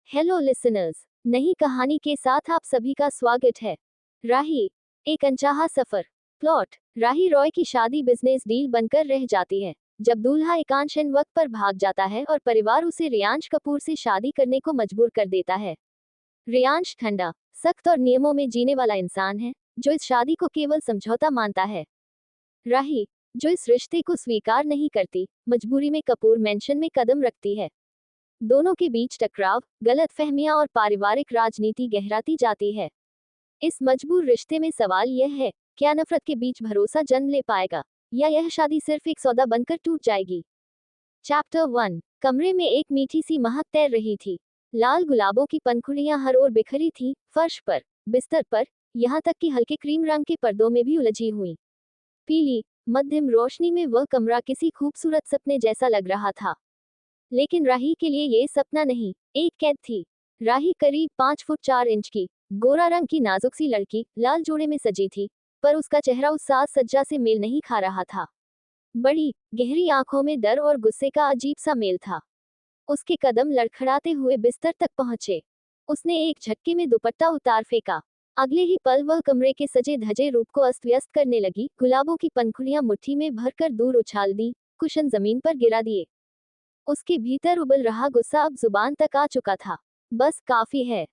Hello listeners, नई कहानी के साथ आप सभी का स्वागत है। राही, एक अनचाहा सफर। प्लॉट, राही रॉय की शादी बिजनेस डील बनकर रह जाती है जब दूल्हा एकांश इन वक्त पर भाग जाता है और परिवार उसे रियांश कपूर से शादी करने को मजबूर कर देता है। रियांश ठंडा, सख्त और नियमों में जीने वाला इंसान है जो इस शादी को केवल समझौता मानता है। राही, जो इस रिश्ते को स्वीकार नहीं करती, मजबूरी में कपूर मेंशन में कदम रखती है। दोनों के बीच टकराव, गलतफहमियां और पारिवारिक राजनीति गहराती जाती है। इस मजबूर रिश्ते में सवाल यह है, क्या नफरत के बीच भरोसा जन्म ले पाएगा या यह शादी सिर्फ एक सौदा बनकर टूट जाएगी। चैप्टर 1। कमरे में एक मीठी सी महक तैर रही थी। लाल गुलाबों की पंखुड़ियां हर ओर बिखरी थीं, फर्श पर, बिस्तर पर, यहाँ तक कि हल्के क्रीम रंग के पर्दों में भी उलझी हुई। पीली, मध्यम रोशनी में वह कमरा किसी खूबसूरत सपने जैसा लग रहा था। लेकिन राही के लिए ये सपना नहीं, एक कैद थी। राही करीब 5 फुट 4 इंच की, गोरा रंग की नाजुक सी लड़की, लाल जोड़े में सजी थी, पर उसका चेहरा उस साज सज्जा से मेल नहीं खा रहा था। बड़ी, गहरी आंखों में डर और गुस्से का अजीब सा मेल था। उसके कदम लड़खड़ाते हुए बिस्तर तक पहुंचे। उसने एक झटके में दुपट्टा उतार फेंका। अगले ही पल वह कमरे के सजे धजे रूप को अस्त व्यस्त करने लगी। गुलाबों की पंखुड़ियां मुट्ठी में भरकर दूर उछाल दी, कुशन जमीन पर गिरा दिए। उसके भीतर उबल रहा गुस्सा अब जुबान तक आ चुका था। बस काफी है,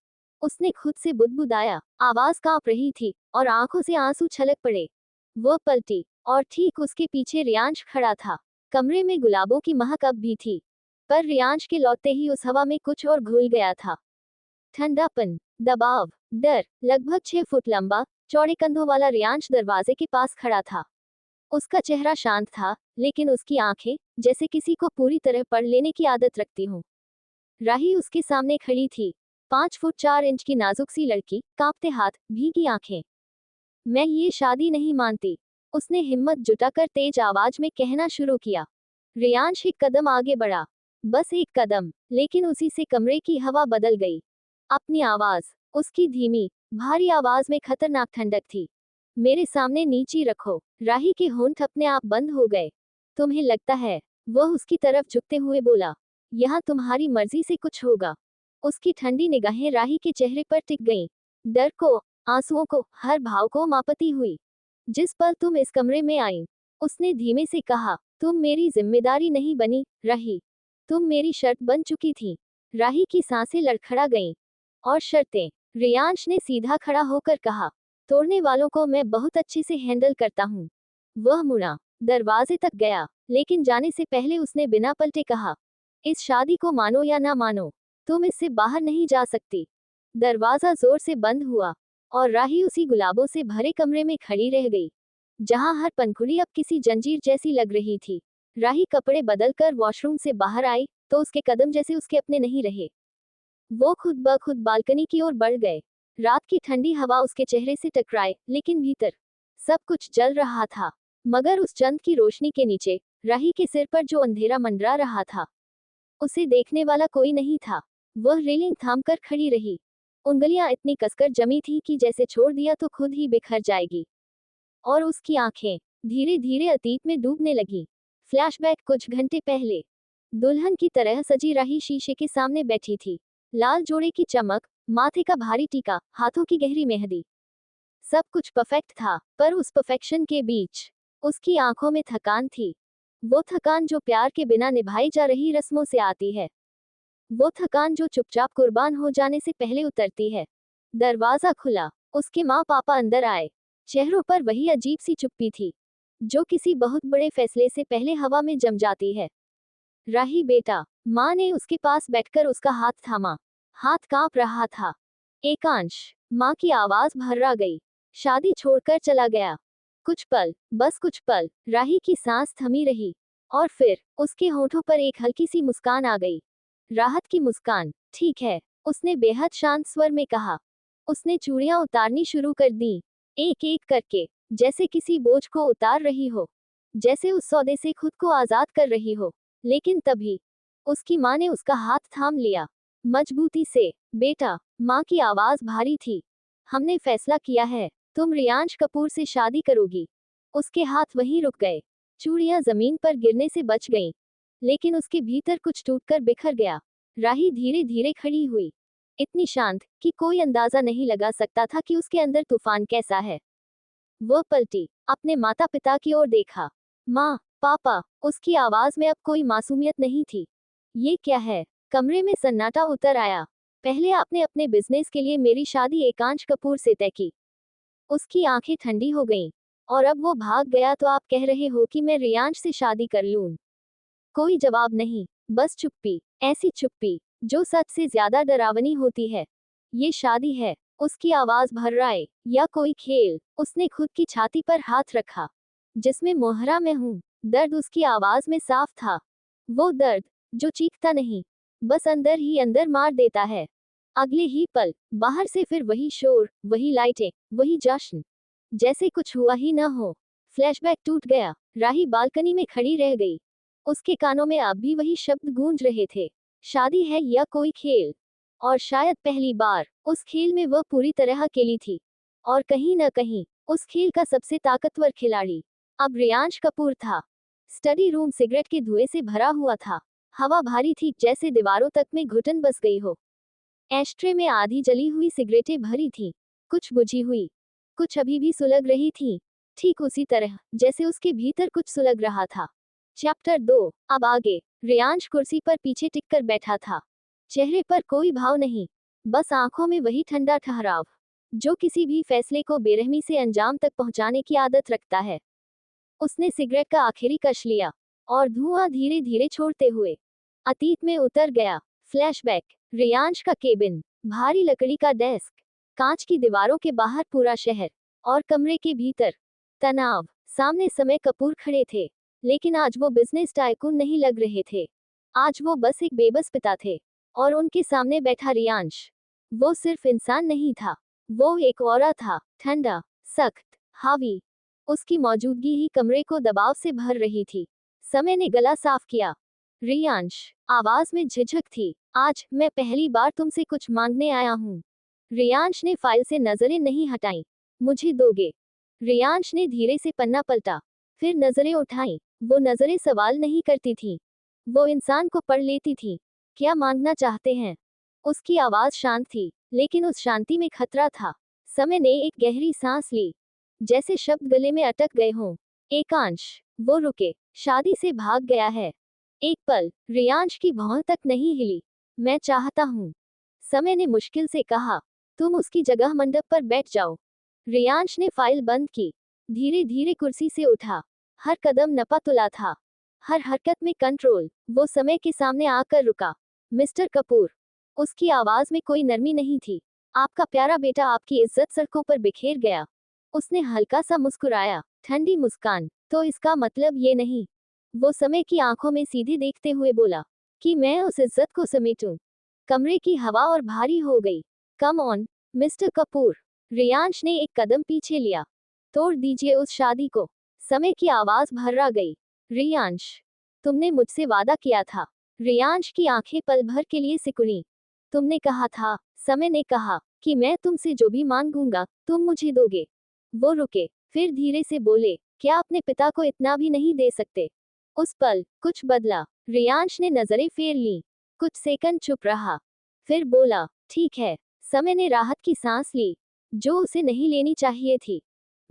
उसने खुद से बुदबुदाया। आवाज कांप रही थी और आंखों से आंसू छलक पड़े। वह पलटी और ठीक उसके पीछे रियांश खड़ा था। कमरे में गुलाबों की महक अब भी थी, पर रियांश के लौटते ही उस हवा में कुछ और घुल गया था। ठंडापन, दबाव, डर। लगभग 6 फुट लंबा, चौड़े कंधों वाला रियांश दरवाजे के पास खड़ा था। उसका चेहरा शांत था, लेकिन उसकी आंखें जैसे किसी को पूरी तरह पढ़ लेने की आदत रखती हूँ। राही उसके सामने खड़ी थी, 5 फुट 4 इंच की नाजुक सी लड़की, कांपते हाथ, भीगी आंखें। मैं ये शादी नहीं मानती, उसने हिम्मत जुटाकर तेज आवाज में कहना शुरू किया। रियांश एक कदम आगे बढ़ा, बस एक कदम, लेकिन उसी से कमरे की हवा बदल गई। अपनी आवाज, उसकी धीमी, भारी आवाज में खतरनाक ठंडक थी। मेरे सामने नीची रखो। राही के होंठ अपने आप बंद हो गए। तुम्हें लगता है, वह उसकी तरफ झुकते हुए बोला, यहाँ तुम्हारी मर्जी से कुछ होगा। उसकी ठंडी निगाहें राही के चेहरे पर टिक गईं। डर को, आंसुओं को, हर भाव को मापती हुई। जिस पल तुम इस कमरे में आई, उसने धीमे से कहा, तुम मेरी जिम्मेदारी नहीं बनी, राही। तुम मेरी शर्त बन चुकी थी। राही की सांसें लड़खड़ा गईं। और शर्तें? रियांश ने सीधा खड़ा होकर कहा, तोड़ने वालों को मैं बहुत अच्छे से हैंडल करता हूँ। वह मुड़ा, दरवाजे तक गया, लेकिन जाने से पहले उसने बिना पलटे कहा, इस शादी को मानो या ना मानो, तुम इससे बाहर नहीं जा सकती। दरवाजा जोर से बंद हुआ और राही उसी गुलाबों से भरे कमरे में खड़ी रह गई, जहां हर पंखुड़ी अब किसी जंजीर जैसी लग रही थी। राही कपड़े बदलकर वॉशरूम से बाहर आई तो उसके कदम जैसे उसके अपने नहीं रहे। वो खुद ब खुद बालकनी की ओर बढ़ गए। रात की ठंडी हवा उसके चेहरे से टकराए, लेकिन भीतर सब कुछ जल रहा था। मगर उस चंद की रोशनी के नीचे, राही के सिर पर जो अंधेरा मंडरा रहा था, उसे देखने वाला कोई नहीं था। वह रेलिंग थामकर खड़ी रही। उंगलियां इतनी कसकर जमी थी कि जैसे छोड़ दिया तो खुद ही बिखर जाएगी। और उसकी आंखें धीरे धीरे अतीत में डूबने लगी। फ्लैशबैक, कुछ घंटे पहले दुल्हन की तरह सजी राही शीशे के सामने बैठी थी। लाल जोड़े की चमक, माथे का भारी टीका, हाथों की गहरी मेहंदी, सब कुछ परफेक्ट था। पर उस परफेक्शन के बीच उसकी आंखों में थकान थी। वो थकान जो प्यार के बिना निभाई जा रही रस्मों से आती है। वो थकान जो चुपचाप कुर्बान हो जाने से पहले उतरती है। दरवाजा खुला, उसके माँ पापा अंदर आए। चेहरों पर वही अजीब सी चुप्पी थी, जो किसी बहुत बड़े फैसले से पहले हवा में जम जाती है। राही बेटा, माँ ने उसके पास बैठकर उसका हाथ थामा। हाथ कांप रहा था। एकांश, माँ की आवाज भर्रा गई। शादी छोड़कर चला गया। कुछ पल, बस कुछ पल, राही की सांस थमी रही। और फिर उसके होठों पर एक हल्की सी मुस्कान आ गई। राहत की मुस्कान। ठीक है, उसने बेहद शांत स्वर में कहा। उसने चूड़ियां उतारनी शुरू कर दी, एक एक करके, जैसे किसी बोझ को उतार रही हो, जैसे उस सौदे से खुद को आजाद कर रही हो। लेकिन तभी उसकी माँ ने उसका हाथ थाम लिया, मजबूती से। बेटा, माँ की आवाज भारी थी, हमने फैसला किया है, तुम रियांश कपूर से शादी करोगी। उसके हाथ वहीं रुक गए। चूड़ियां जमीन पर गिरने से बच गईं, लेकिन उसके भीतर कुछ टूटकर बिखर गया। राही धीरे धीरे खड़ी हुई, इतनी शांत कि कोई अंदाजा नहीं लगा सकता था कि उसके अंदर तूफान कैसा है। वह पलटी, अपने माता पिता की ओर देखा। माँ, पापा, उसकी आवाज में अब कोई मासूमियत नहीं थी। ये क्या है? कमरे में सन्नाटा उतर आया। पहले आपने अपने बिजनेस के लिए मेरी शादी एकांश कपूर से तय की। उसकी आंखें ठंडी हो गईं। और अब वो भाग गया तो आप कह रहे हो कि मैं रियांश से शादी कर लूं? कोई जवाब नहीं, बस चुप्पी, ऐसी चुप्पी जो सच से ज्यादा डरावनी होती है। ये शादी है, उसकी आवाज भर्राए, या कोई खेल? उसने खुद की छाती पर हाथ रखा। जिसमें मोहरा मैं हूं। दर्द उसकी आवाज में साफ था। वो दर्द जो चीखता नहीं, बस अंदर ही अंदर मार देता है। अगले ही पल बाहर से फिर वही शोर, वही लाइटें, वही जश्न, जैसे कुछ हुआ ही न हो। फ्लैशबैक टूट गया। राही बालकनी में खड़ी रह गई। उसके कानों में अब भी वही शब्द गूंज रहे थे। शादी है या कोई खेल? और शायद पहली बार उस खेल में वह पूरी तरह अकेली थी। और कहीं न कहीं उस खेल का सबसे ताकतवर खिलाड़ी अब रियांश कपूर था। स्टडी रूम सिगरेट के धुएं से भरा हुआ था। हवा भारी थी, जैसे दीवारों तक में घुटन बस गई हो। एस्ट्रे में आधी जली हुई सिगरेटें भरी थीं, कुछ बुझी हुई, कुछ अभी भी सुलग रही थीं, ठीक उसी तरह जैसे उसके भीतर कुछ सुलग रहा था। चैप्टर 2। अब आगे। रियांश कुर्सी पर पीछे टिककर बैठा था। चेहरे पर कोई भाव नहीं, बस आंखों में वही ठंडा ठहराव जो किसी भी फैसले को बेरहमी से अंजाम तक पहुंचाने की आदत रखता है। उसने सिगरेट का आखिरी कश लिया और धुआं धीरे धीरे छोड़ते हुए अतीत में उतर गया। फ्लैशबैक। रियांश का केबिन, भारी लकड़ी का डेस्क, कांच की दीवारों के बाहर पूरा शहर, और कमरे के भीतर तनाव। सामने समय कपूर खड़े थे, लेकिन आज वो बिजनेस टाइकून नहीं लग रहे थे। आज वो बस एक बेबस पिता थे। और उनके सामने बैठा रियांश, वो सिर्फ इंसान नहीं था, वो एक औरा था, ठंडा, सख्त, हावी। उसकी मौजूदगी ही कमरे को दबाव से भर रही थी। समय ने गला साफ किया। रियांश, आवाज में झिझक थी। आज मैं पहली बार तुमसे कुछ मांगने आया हूँ। रियांश ने फाइल से नजरें नहीं हटाई। मुझे दोगे? रियांश ने धीरे से पन्ना पलटा, फिर नजरें उठाई। वो नजरें सवाल नहीं करती थीं, वो इंसान को पढ़ लेती थीं। क्या मांगना चाहते हैं? उसकी आवाज शांत थी, लेकिन उस शांति में खतरा था। समय ने एक गहरी सांस ली, जैसे शब्द गले में अटक गए हों। एकांश, वो रुके। शादी से भाग गया है। एक पल रियांश की भौं तक नहीं हिली। मैं चाहता हूँ, समय ने मुश्किल से कहा। तुम उसकी जगह मंडप पर बैठ जाओ। रियांश ने फाइल बंद की, धीरे धीरे कुर्सी से उठा। हर कदम नपा तुला था, हर हरकत में कंट्रोल। वो समय के सामने आकर रुका। मिस्टर कपूर, उसकी आवाज में कोई नरमी नहीं थी। आपका प्यारा बेटा आपकी इज्जत सड़कों पर बिखेर गया। उसने हल्का सा मुस्कुराया, ठंडी मुस्कान। तो इसका मतलब ये नहीं, वो समय की आंखों में सीधे देखते हुए बोला, कि मैं उस इज्जत को समेटूं। कमरे की हवा और भारी हो गई। Come on, mister Kapoor. Riyansh ने एक कदम पीछे लिया। तोड़ दीजिए उस शादी को। समय की आवाज भर्रा गई। रियांश, तुमने मुझसे वादा किया था। रियांश की आंखें पल भर के लिए सिकुड़ी। तुमने कहा था, समय ने कहा, कि मैं तुमसे जो भी मांगूंगा तुम मुझे दोगे। वो रुके, फिर धीरे से बोले, क्या अपने पिता को इतना भी नहीं दे सकते? उस पल कुछ बदला। रियांश ने नजरें फेर ली, कुछ सेकंड चुप रहा, फिर बोला, ठीक है। समय ने राहत की सांस ली, जो उसे नहीं लेनी चाहिए थी।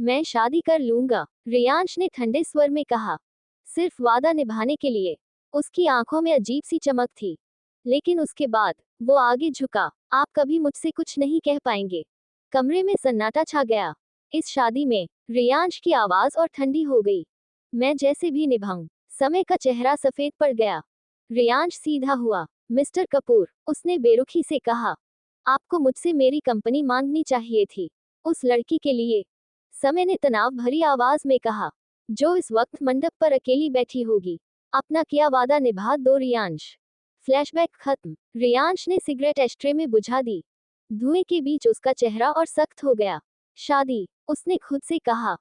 मैं शादी कर लूंगा, रियांश ने ठंडे स्वर में कहा, सिर्फ वादा निभाने के लिए। उसकी आंखों में अजीब सी चमक थी। लेकिन उसके बाद वो आगे झुका। आप कभी मुझसे कुछ नहीं कह पाएंगे। कमरे में सन्नाटा छा गया। इस शादी में रियांश की आवाज और ठंडी हो गई। मैं जैसे भी निभाऊं। समय का चेहरा सफेद पड़ गया। रियांश सीधा हुआ। मिस्टर कपूर, उसने बेरुखी से कहा, आपको मुझसे मेरी कंपनी मांगनी चाहिए थी, उस लड़की के लिए। समय ने तनाव भरी आवाज में कहा, जो इस वक्त मंडप पर अकेली बैठी होगी। अपना किया वादा निभा दो रियांश। फ्लैशबैक खत्म। रियांश ने सिगरेट एस्ट्रे में बुझा दी। धुएं के बीच उसका चेहरा और सख्त हो गया। शादी, उसने खुद से कहा,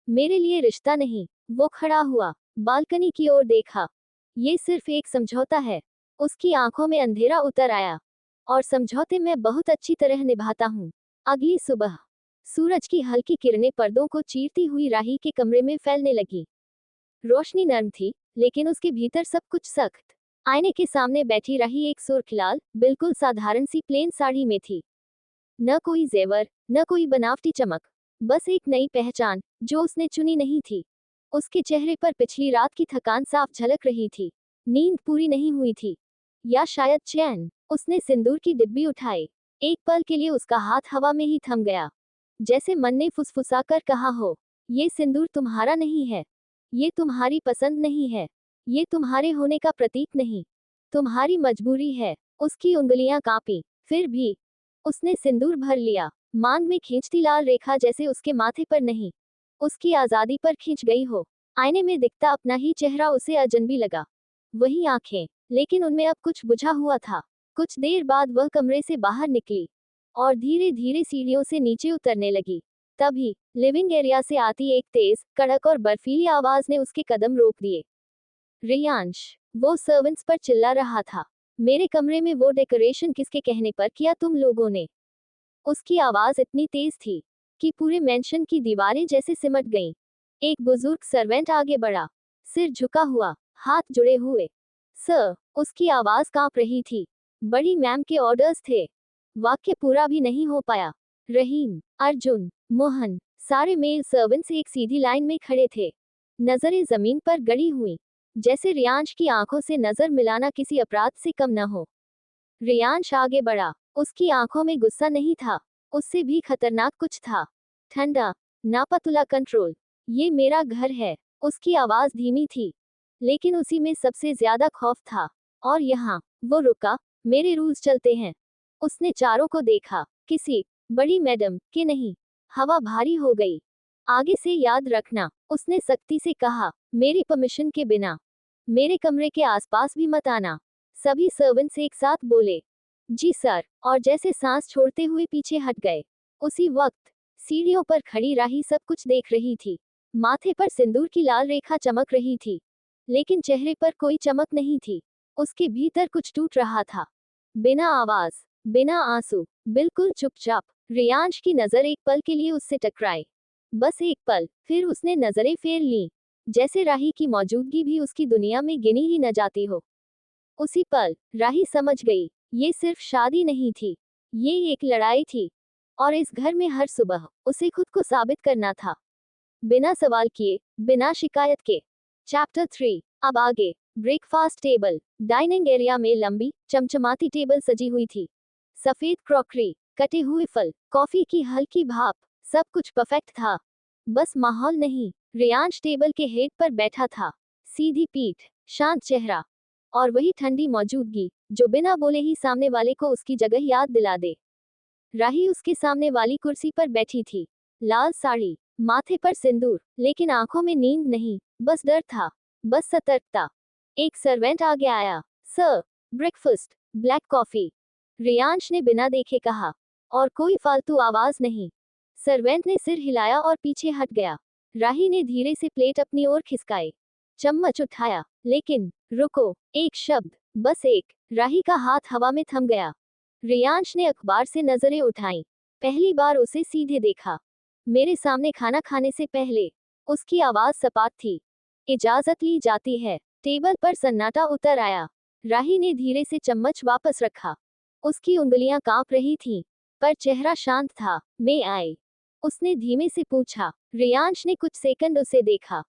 मेरे लिए रिश्ता नहीं। वो खड़ा हुआ, बालकनी की ओर देखा। ये सिर्फ एक समझौता है। उसकी आंखों में अंधेरा उतर आया। और समझौते मैं बहुत अच्छी तरह निभाता हूँ। अगली सुबह सूरज की हल्की किरणें पर्दों को चीरती हुई राही के कमरे में फैलने लगी। रोशनी नर्म थी, लेकिन उसके भीतर सब कुछ सख्त। आईने के सामने बैठी रही एक सुर्खलाल, बिल्कुल साधारण सी प्लेन साड़ी में थी। न कोई जेवर, न कोई बनावटी चमक, बस एक नई पहचान, जो उसने चुनी नहीं थी। उसके चेहरे पर पिछली रात की थकान साफ झलक रही थी। नींद पूरी नहीं हुई थी, या शायद चैन। उसने सिंदूर की डिब्बी उठाई। एक पल के लिए उसका हाथ हवा में ही थम गया, जैसे मन ने फुसफुसाकर कहा हो, ये सिंदूर तुम्हारा नहीं है, ये तुम्हारी पसंद नहीं है, ये तुम्हारे होने का प्रतीक नहीं, तुम्हारी मजबूरी है। उसकी उंगलियां कांपी, फिर भी उसने सिंदूर भर लिया। मांग में खींचती लाल रेखा जैसे उसके माथे पर नहीं, उसकी आजादी पर खींच गई हो। आईने में दिखता अपना ही चेहरा उसे अजनबी लगा। वही आंखें, लेकिन उनमें अब कुछ बुझा हुआ था। कुछ देर बाद वह कमरे से बाहर निकली और धीरे धीरे सीढ़ियों से नीचे उतरने लगी। तभी लिविंग एरिया से आती एक तेज, कड़क और बर्फीली आवाज ने उसके कदम रोक दिए। रियांश, वो सर्वेंट्स पर चिल्ला रहा था। मेरे कमरे में वो डेकोरेशन किसके कहने पर किया तुम लोगों ने? उसकी आवाज इतनी तेज थी कि पूरे मेंशन की दीवारें जैसे सिमट गईं। एक बुजुर्ग सर्वेंट आगे बढ़ा, सिर झुका हुआ, हाथ जुड़े हुए। सर, उसकी आवाज कांप रही थी। बड़ी मैम के ऑर्डर्स थे। वाक्य पूरा भी नहीं हो पाया। रहीम, अर्जुन, मोहन, सारे मेल सर्वेंट्स एक सीधी लाइन में खड़े थे, नजरें जमीन पर गड़ी हुई, जैसे रियांश की आंखों से नजर मिलाना किसी अपराध से कम न हो। रियांश आगे बढ़ा। उसकी आंखों में गुस्सा नहीं था, उससे भी खतरनाक कुछ था। ठंडा, नापतुला कंट्रोल। ये मेरा घर है। उसकी आवाज धीमी थी, लेकिन उसी में सबसे ज्यादा खौफ था। और यहाँ वो रुका। मेरे रूल्स चलते हैं। उसने चारों को देखा, किसी बड़ी मैडम के नहीं। हवा भारी हो गई। आगे से याद रखना, उसने सख्ती से कहा, मेरी परमिशन के बिना मेरे कमरे के आसपास भी मत आना। सभी सर्वेंट्स एक साथ बोले, जी सर, और जैसे सांस छोड़ते हुए पीछे हट गए। उसी वक्त सीढ़ियों पर खड़ी राही सब कुछ देख रही थी। माथे पर सिंदूर की लाल रेखा चमक रही थी, लेकिन चेहरे पर कोई चमक नहीं थी। उसके भीतर कुछ टूट रहा था। बिना आवाज, बिना आंसू, बिल्कुल चुपचाप। रियांश की नजर एक पल के लिए उससे टकराई। बस एक पल, फिर उसने नजरें फेर लीं, जैसे राही की मौजूदगी भी उसकी दुनिया में गिनी ही न जाती हो। उसी पल राही समझ गई, ये सिर्फ शादी नहीं थी, ये एक लड़ाई थी। और इस घर में हर सुबह उसे खुद को साबित करना था, बिना सवाल किए, बिना शिकायत के। चैप्टर 3। अब आगे। Breakfast table. डाइनिंग एरिया में लंबी, चमचमाती टेबल सजी हुई थी। सफेद क्रॉकरी, कटे हुए फल, कॉफी की हल्की भाप, सब कुछ परफेक्ट था। बस माहौल नहीं। रियांश टेबल के हेड पर बैठा था, सीधी पीठ, शांत चेहरा, और वही ठंडी मौजूदगी जो बिना बोले ही सामने वाले को उसकी जगह याद दिला दे। राही उसके सामने वाली कुर्सी पर बैठी थी। लाल साड़ी, माथे पर सिंदूर, लेकिन आंखों में नींद नहीं, बस डर था, बस सतर्कता। एक सर्वेंट आगे आया, sir, breakfast, black coffee. Riyansh ने बिना देखे कहा, और कोई फालतू आवाज नहीं। सर्वेंट ने सिर हिलाया और पीछे हट गया। राही ने धीरे से प्लेट अपनी ओर खिसकाई, चम्मच उठाया, लेकिन रुको, एक शब्द, बस एक। राही का हाथ हवा में थम गया। रियांश ने अखबार से नजरें उठाईं। पहली बार उसे सीधे देखा। मेरे सामने खाना खाने से पहले। उसकी आवाज सपाट थी। इजाजत ली जाती है। टेबल पर सन्नाटा उतर आया। राही ने धीरे से चम्मच वापस रखा। उसकी उंगलियां कांप रही थीं, पर चेहरा शांत था। मैं आई? उसने धीमे से पूछा। रियांश ने कुछ सेकंड उसे देखा,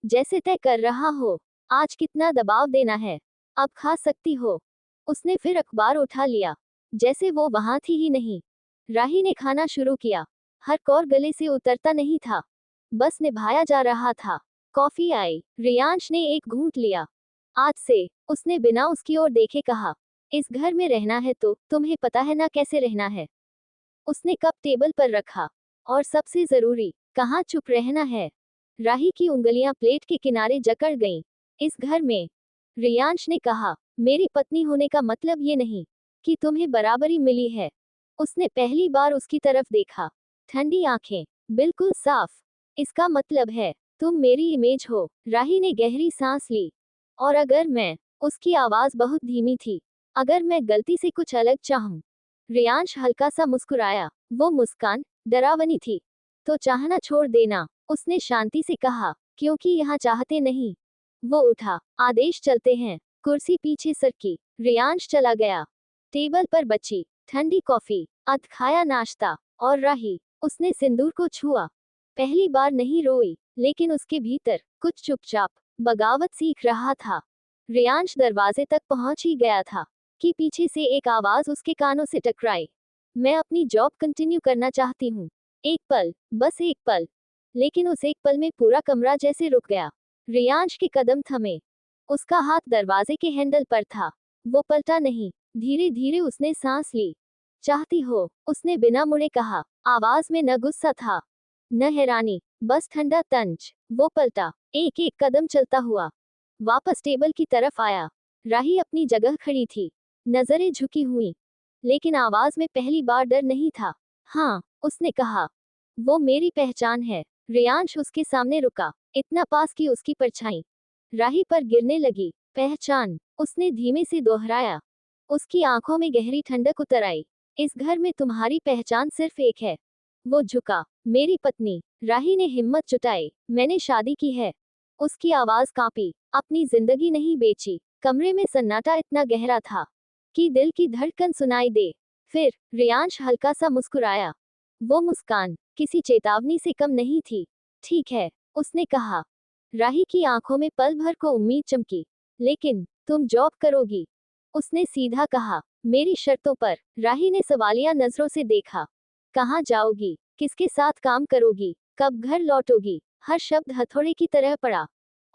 जैसे तय कर रहा हो, आज कितना दबाव देना है, अब खा सकती हो। उसने फिर अखबार उठा लिया, जैसे वो वहां थी ही नहीं। राही ने खाना शुरू किया। हर कौर गले से उतरता नहीं था, बस निभाया जा रहा था। कॉफी आई। रियांश ने एक घूंट लिया। आज से, उसने बिना उसकी ओर देखे कहा, इस घर में रहना है तो तुम्हें पता है ना कैसे रहना है। उसने कप टेबल पर रखा। और सबसे जरूरी, कहाँ चुप रहना है। राही की उंगलियां प्लेट के किनारे जकड़ गईं। इस घर में, रियांश ने कहा, मेरी पत्नी होने का मतलब ये नहीं कि तुम्हें बराबरी मिली है। उसने पहली बार उसकी तरफ देखा। ठंडी आंखें, बिल्कुल साफ। इसका मतलब है, तुम मेरी इमेज हो। राही ने गहरी सांस ली। और अगर मैं, उसकी आवाज बहुत धीमी थी, अगर मैं गलती से कुछ अलग चाहूं। रियांश हल्का सा मुस्कुराया। वो मुस्कान डरावनी थी। तो चाहना छोड़ देना, उसने शांति से कहा, क्योंकि यहाँ चाहते नहीं। वो उठा। आदेश चलते हैं। कुर्सी पीछे सरकी। रियांश चला गया। टेबल पर बची ठंडी कॉफी, अध खाया नाश्ता और राही। उसने सिंदूर को छुआ। पहली बार नहीं रोई, लेकिन उसके भीतर कुछ चुपचाप बगावत सीख रहा था। रियांश दरवाजे तक पहुंच ही गया था कि पीछे से एक आवाज उसके कानों से टकराई। मैं अपनी जॉब कंटिन्यू करना चाहती हूँ। एक पल, बस एक पल। लेकिन उस एक पल में पूरा कमरा जैसे रुक गया। रियांश के कदम थमे। उसका हाथ दरवाजे के हैंडल पर था। वो पलटा नहीं। धीरे धीरे उसने सांस ली। चाहती हो, उसने बिना मुड़े कहा। आवाज में न गुस्सा था, न हैरानी, बस ठंडा तंज। वो पलटा, एक एक कदम चलता हुआ वापस टेबल की तरफ आया। राही अपनी जगह खड़ी थी, नजरें झुकी हुई, लेकिन आवाज में पहली बार डर नहीं था। हाँ, उसने कहा, वो मेरी पहचान है। रियांश उसके सामने रुका, इतना पास कि उसकी परछाई राही पर गिरने लगी। पहचान, उसने धीमे से दोहराया। उसकी आंखों में गहरी ठंडक उतर आई। इस घर में तुम्हारी पहचान सिर्फ एक है। वो झुका। मेरी पत्नी। राही ने हिम्मत जुटाई। मैंने शादी की है। उसकी आवाज कांपी। अपनी जिंदगी नहीं बेची। कमरे में सन्नाटा इतना गहरा था कि दिल की धड़कन सुनाई दे। फिर रियांश हल्का सा मुस्कुराया। वो मुस्कान किसी चेतावनी से कम नहीं थी। ठीक है, उसने कहा। राही की आंखों में पल भर को उम्मीद चमकी। लेकिन तुम जॉब करोगी? उसने सीधा कहा। मेरी शर्तों पर। राही ने सवालिया नजरों से देखा। कहाँ जाओगी? किसके साथ काम करोगी? कब घर लौटोगी? हर शब्द हथौड़े की तरह पड़ा।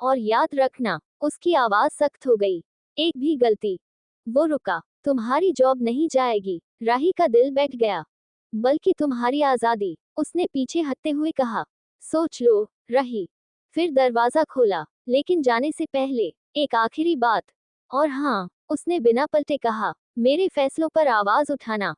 और याद रखना, उसकी आवाज सख्त हो गई। एक भी गलती। वो रुका। तुम्हारी जॉब नहीं जाएगी। राही का दिल बैठ गया। बल्कि तुम्हारी आजादी, उसने पीछे हटते हुए कहा। सोच लो, राही। फिर दरवाजा खोला, लेकिन जाने से पहले एक आखिरी बात। और हाँ, उसने बिना पलटे कहा, मेरे फैसलों पर आवाज उठाना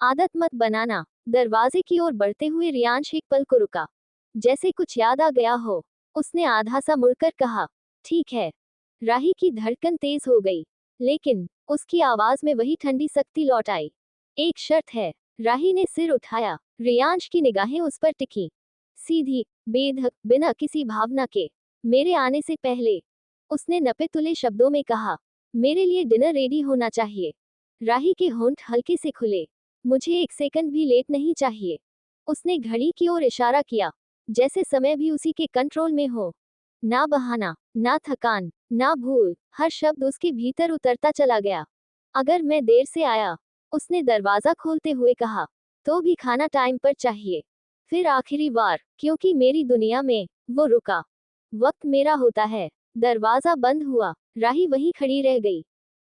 आदत मत बनाना। दरवाजे की ओर बढ़ते हुए रियांश एक पल को रुका, जैसे कुछ याद आ गया हो। उसने आधा सा मुड़कर कहा, ठीक है। राही की धड़कन तेज हो गई, लेकिन उसकी आवाज में वही ठंडी सख्ती लौट आई। एक शर्त है। राही ने सिर उठाया। रियांश की निगाहें उस पर टिकी, सीधी, बेधक, बिना किसी भावना के। मेरे आने से पहले, उसने नपे तुले शब्दों में कहा, मेरे लिए डिनर रेडी होना चाहिए। राही के होंठ हल्के से खुले। मुझे एक सेकंड भी लेट नहीं चाहिए। उसने घड़ी की ओर इशारा किया, जैसे समय भी उसी के कंट्रोल में हो। ना बहाना, ना थकान, ना भूल, हर शब्द उसके भीतर उतरता चला गया। अगर मैं देर से आया, उसने दरवाजा खोलते हुए कहा, तो भी खाना टाइम पर चाहिए। फिर आखिरी बार, क्योंकि मेरी दुनिया में। वो रुका। वक्त मेरा होता है। दरवाजा बंद हुआ। राही वहीं खड़ी रह गई।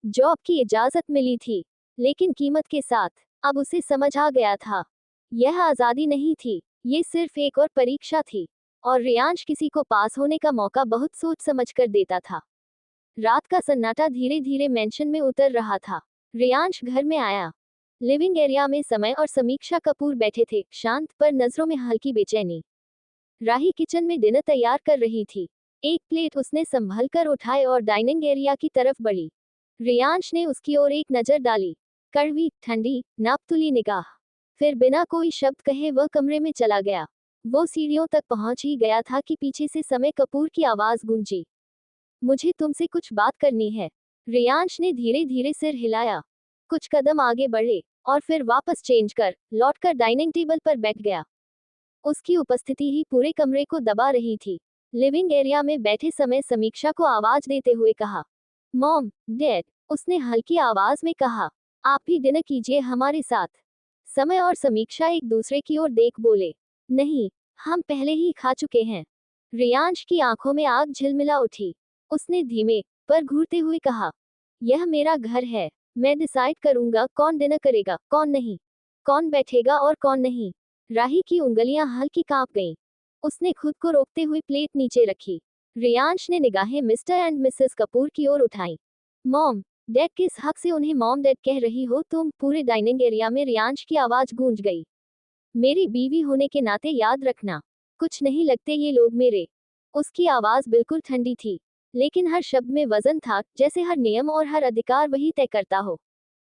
जॉब की इजाजत मिली थी, लेकिन कीमत के साथ। अब उसे समझ आ गया था, यह आजादी नहीं थी, ये सिर्फ एक और परीक्षा थी। और रियांश किसी को पास होने का मौका बहुत सोच समझ कर देता था। रात का सन्नाटा धीरे धीरे मेंशन में उतर रहा था। रियांश घर में आया। लिविंग एरिया में समय और समीक्षा कपूर बैठे थे, शांत पर नजरों में हल्की बेचैनी। राही किचन में डिनर तैयार कर रही थी। एक प्लेट उसने संभल कर उठाए और डाइनिंग एरिया की तरफ बढ़ी। रियांश ने उसकी ओर एक नजर डाली, कड़वी, ठंडी, नापतुली निगाह। फिर बिना कोई शब्द कहे वह कमरे में चला गया। वो सीढ़ियों तक पहुंच ही गया था कि पीछे से समय कपूर की आवाज गूंजी, मुझे तुमसे कुछ बात करनी है। रियांश ने धीरे धीरे सिर हिलाया। कुछ कदम आगे बढ़े, और फिर वापस चेंज कर लौटकर डाइनिंग टेबल पर बैठ गया। उसकी उपस्थिति ही पूरे कमरे को दबा रही थी। लिविंग एरिया में बैठे समय समीक्षा को आवाज देते हुए कहा, मॉम, डैड। उसने हल्की आवाज में कहा, आप भी डिनर कीजिए हमारे साथ। समय और समीक्षा एक दूसरे की ओर देख बोले, नहीं, हम पहले ही खा चुके हैं। रियांश की आंखों में आग झिलमिला उठी। उसने धीमे पर घूरते हुए कहा, यह मेरा घर है। मैं डिसाइड करूंगा कौन डिनर करेगा, कौन नहीं, कौन बैठेगा और कौन नहीं। राही की उंगलियां हल्की कांप गईं। उसने खुद को रोकते हुए प्लेट नीचे रखी। रियांश ने निगाहें मिस्टर एंड मिसेस कपूर की ओर उठाई। मॉम, डैड, किस हक से उन्हें मॉम डैड कह रही हो तुम? पूरे डाइनिंग एरिया में रियांश की आवाज गूंज गई। मेरी बीवी होने के नाते याद रखना, कुछ नहीं लगते ये लोग मेरे। उसकी आवाज बिल्कुल ठंडी थी, लेकिन हर शब्द में वजन था, जैसे हर नियम और हर अधिकार वही तय करता हो।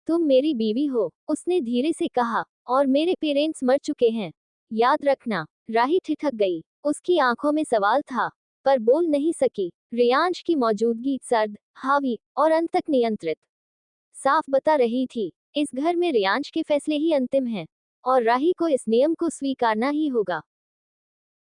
तुम मेरी बीवी हो, उसने धीरे से कहा, और मेरे पेरेंट्स मर चुके हैं। याद रखना। राही ठिठक गई। उसकी आंखों में सवाल था, पर बोल नहीं सकी। रियांश की मौजूदगी सर्द, हावी और अंत तक नियंत्रित साफ बता रही थी। इस घर में रियांश के फैसले ही अंतिम हैं और राही को इस नियम को स्वीकारना ही होगा।